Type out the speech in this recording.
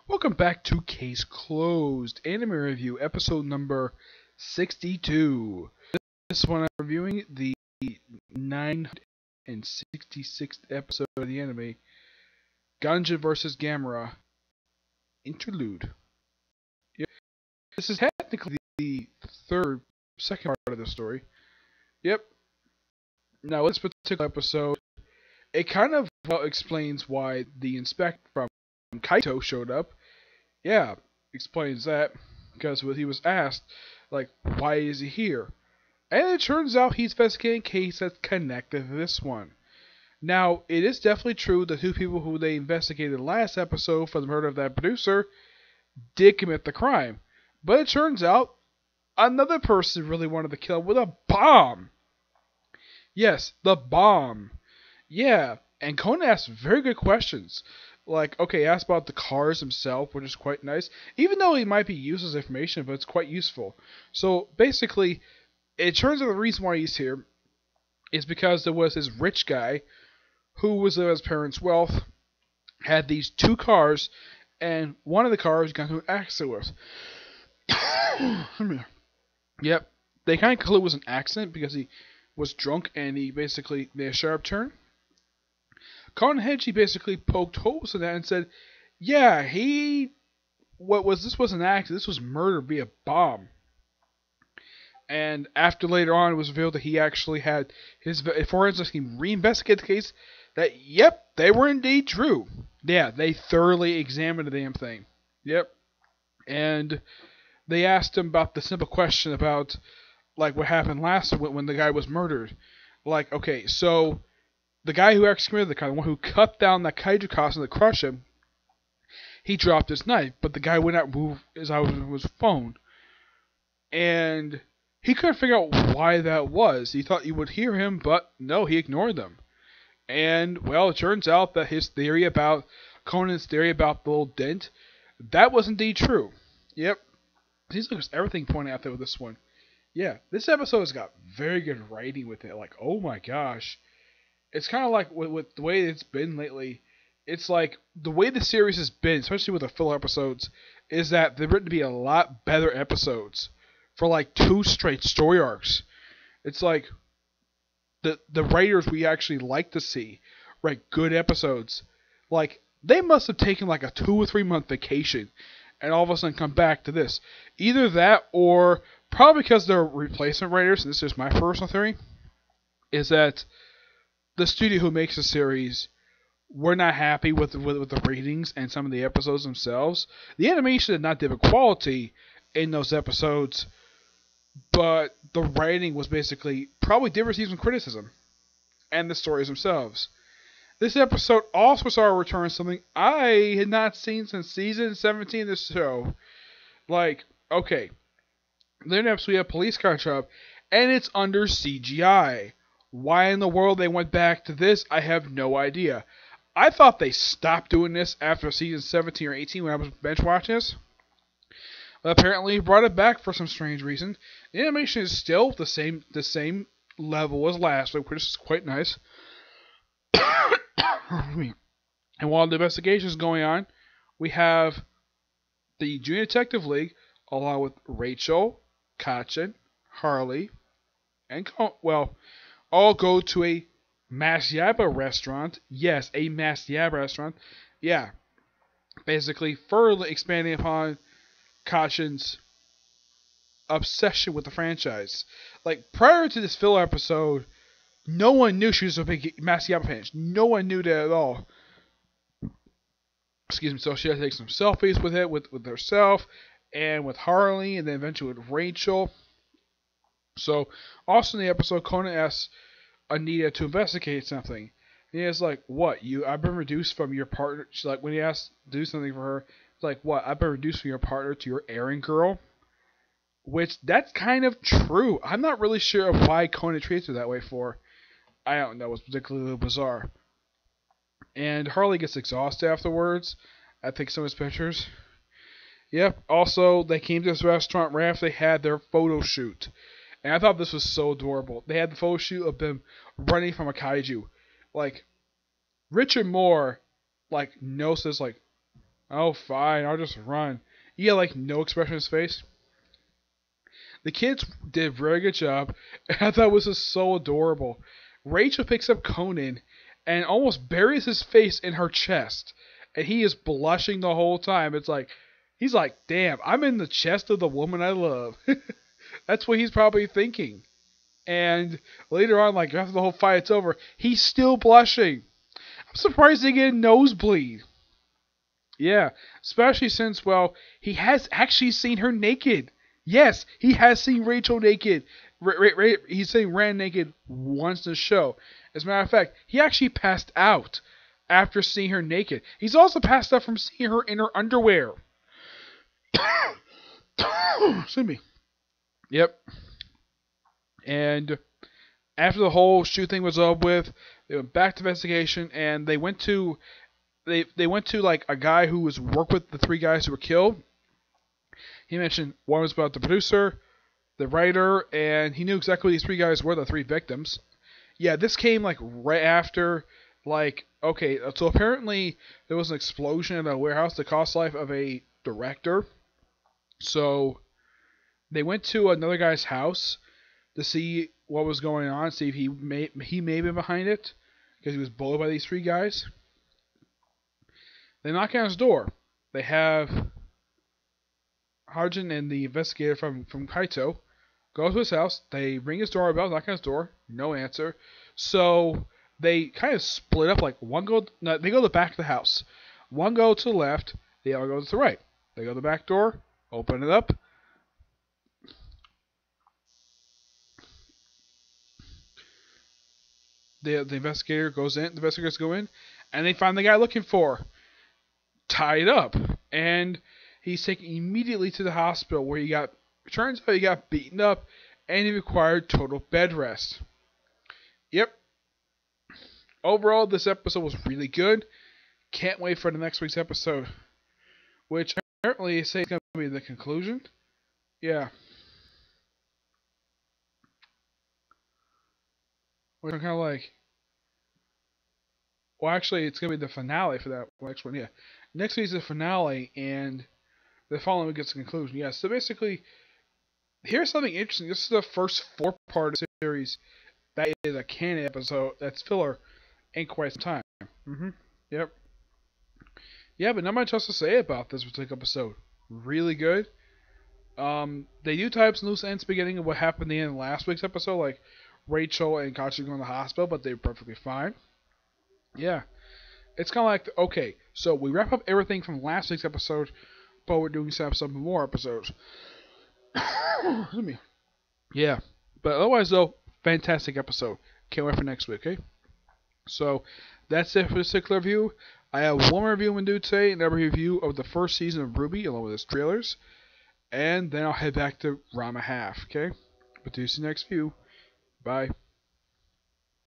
Welcome back to Case Closed Anime Review, episode number 62. This one I'm reviewing the 966th episode of the anime, Kaiju vs. Gomera, Interlude. Yep. This is technically the second part of the story. Yep. Now, this particular episode, it kind of explains why the inspector from Kaito showed up. Yeah, explains that because he was asked, like, why is he here? And it turns out he's investigating a case that's connected to this one. Now, it is definitely true the two people who they investigated last episode for the murder of that producer did commit the crime. But it turns out another person really wanted to kill him with a bomb. Yes, the bomb. Yeah, and Conan asked very good questions. Like, okay, he asked about the cars himself, which is quite nice. Even though it might be useless information, but it's quite useful. So, basically, it turns out the reason why he's here is because there was this rich guy who was living his parents' wealth, had these two cars, and one of the cars got into an accident with. Yep, they kind of conclude it was an accident because he was drunk and he basically made a sharp turn. Conan Hedgie basically poked holes in that and said, yeah, this was an accident, this was murder via bomb. And after later on it was revealed that he actually had his forensic team reinvestigate the case, that, yep, they were indeed true. Yeah, they thoroughly examined the damn thing. Yep. And they asked him about the simple question about, like, what happened last when the guy was murdered. Like, okay, so the guy who actually committed the crime, the one who cut down that Kaiju costume to crush him, he dropped his knife, but the guy went out and moved his phone. And he couldn't figure out why that was. He thought you would hear him, but no, he ignored them. And, well, it turns out that Conan's theory about the little dent, that was indeed true. Yep. Seems like there's everything pointing out there with this one. Yeah, this episode has got very good writing with it. Like, oh my gosh. It's kind of like with the way it's been lately. It's like the way the series has been, especially with the filler episodes, is that they've written to be a lot better episodes for like 2 straight story arcs. It's like the writers we actually like to see write good episodes. Like, they must have taken like a 2 or 3 month vacation and all of a sudden come back to this. Either that or probably because they're replacement writers, and this is my personal theory, is that the studio who makes the series were not happy with the ratings and some of the episodes themselves. The animation did not deliver quality in those episodes, but the writing was basically probably did receive some criticism, and the stories themselves. This episode also saw a return of something I had not seen since season 17 of this show. Like, okay, then episode we have a police car job, and it's under CGI. Why in the world they went back to this, I have no idea. I thought they stopped doing this after season 17 or 18 when I was bench watching this. But apparently brought it back for some strange reason. The animation is still the same level as last week, which is quite nice. And while the investigation is going on, we have the Junior Detective League along with Rachel, Kachen, Harley, and all go to a Yaiba restaurant. Yes, a Yaiba restaurant. Yeah. Basically, further expanding upon Kachen's obsession with the franchise. Like, prior to this filler episode, no one knew she was a big Yaiba fan. No one knew that at all. Excuse me. So she had to take some selfies with herself, and with Harley, and then eventually with Rachel. So, also in the episode, Conan asks Anita to investigate something. And he's like, what? I've been reduced from your partner. She's like, when he asks to do something for her, it's like, what? I've been reduced from your partner to your errand girl? Which, that's kind of true. I'm not really sure of why Conan treats her that way for. I don't know. It's particularly bizarre. And Harley gets exhausted afterwards. I think some of his pictures. Yep. Also, they came to this restaurant right after they had their photo shoot. And I thought this was so adorable. They had the photo shoot of them running from a kaiju. Like, Richard Moore, like, knows this, like, Oh, fine, I'll just run. He had like no expression on his face. The kids did a very good job. I thought it was just so adorable. Rachel picks up Conan and almost buries his face in her chest. And he is blushing the whole time. He's like, damn, I'm in the chest of the woman I love. That's what he's probably thinking. And later on, like after the whole fight's over, he's still blushing. I'm surprised they get a nosebleed. Yeah, especially since, well, he has actually seen her naked. Yes, he has seen Rachel naked. He's seen Rand naked once in the show. As a matter of fact, he actually passed out after seeing her naked. He's also passed out from seeing her in her underwear. Excuse me. Yep. And after the whole shoot thing was over with, they went back to investigation, and they went to like a guy who was worked with the three guys who were killed. He mentioned one was about the producer, the writer, and he knew exactly who these three guys were, the three victims. Yeah, this came like right after, like, okay, so apparently there was an explosion in a warehouse that cost life of a director. So they went to another guy's house to see what was going on, see if he may have been behind it, because he was bullied by these three guys. They knock on his door. They have Harjin and the investigator from Kaito go to his house. They ring his doorbell, knock on his door, no answer. So they kind of split up. Like they go to the back of the house. One go to the left, the other go to the right. They go to the back door, open it up. The investigator goes in. The investigators go in, and they find the guy looking for tied up, and he's taken immediately to the hospital where turns out he got beaten up and he required total bed rest. Yep. Overall, this episode was really good. Can't wait for the next week's episode, which apparently say it's going to be the conclusion. Yeah. Which I'm kind of like, well, actually, it's going to be the finale for that next one. Yeah. Next week's the finale, and the following week gets the conclusion. Yeah, so basically, here's something interesting. This is the first 4-part of the series that is a canon episode that's filler in quite some time. Yep. Yeah, but not much else to say about this particular episode. Really good. They do tie up some loose ends at the beginning of what happened at the end of last week's episode, like Rachel and Kaiju going to the hospital, but they were perfectly fine. Yeah. It's kind of like, okay, so we wrap up everything from last week's episode, but we're doing some more episodes. Excuse me. Yeah. But otherwise, though, fantastic episode. Can't wait for next week, okay? So, that's it for this particular review. I have one review in due today, another review of the first season of RWBY, along with its trailers. And then I'll head back to Rama Half, okay? But to see you next view. Bye.